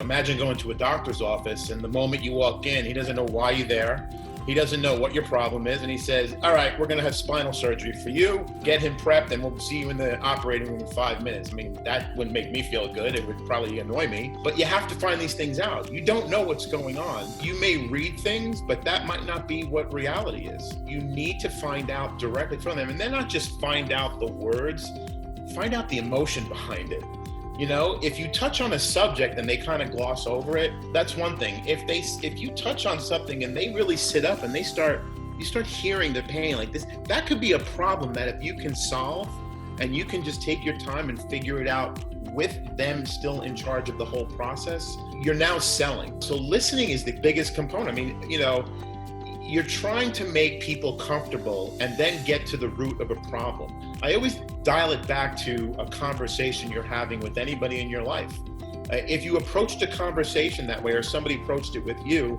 Imagine going to a doctor's office and the moment you walk in, he doesn't know why you're there. He doesn't know what your problem is. And he says, all right, we're going to have spinal surgery for you. Get him prepped and we'll see you in the operating room in 5 minutes. I mean, that wouldn't make me feel good. It would probably annoy me. But you have to find these things out. You don't know what's going on. You may read things, but that might not be what reality is. You need to find out directly from them. And then not just find out the words, find out the emotion behind it. You know, if you touch on a subject and they kind of gloss over it, that's one thing. If you touch on something and they really sit up and you start hearing the pain like this, that could be a problem that if you can solve and you can just take your time and figure it out with them still in charge of the whole process, you're now selling. So listening is the biggest component. I mean, you know, you're trying to make people comfortable and then get to the root of a problem. I always dial it back to a conversation you're having with anybody in your life. If you approached a conversation that way or somebody approached it with you,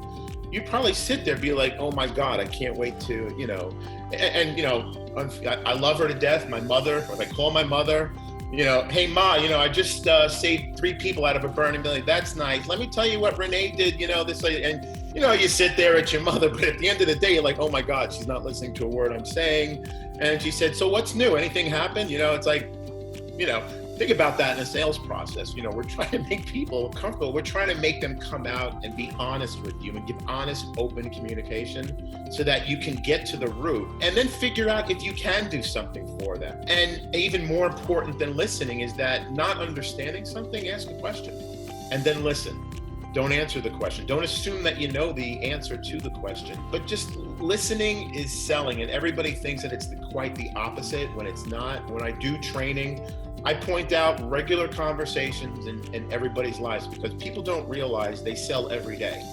you'd probably sit there and be like, oh my God, I can't wait to, you know, and you know, I love her to death, my mother, if I call my mother, you know, hey Ma, you know, I just saved 3 people out of a burning building. That's nice. Let me tell you what Renee did, you know, this, and you know, you sit there at your mother, but at the end of the day, you're like, oh my God, she's not listening to a word I'm saying. And she said, so what's new? Anything happened? You know, it's like, you know, think about that in a sales process. You know, we're trying to make people comfortable. We're trying to make them come out and be honest with you and give honest, open communication so that you can get to the root and then figure out if you can do something for them. And even more important than listening is that not understanding something, ask a question and then listen. Don't answer the question. Don't assume that you know the answer to the question, but just listening is selling. And everybody thinks that it's quite the opposite when it's not. When I do training, I point out regular conversations in everybody's lives because people don't realize they sell every day.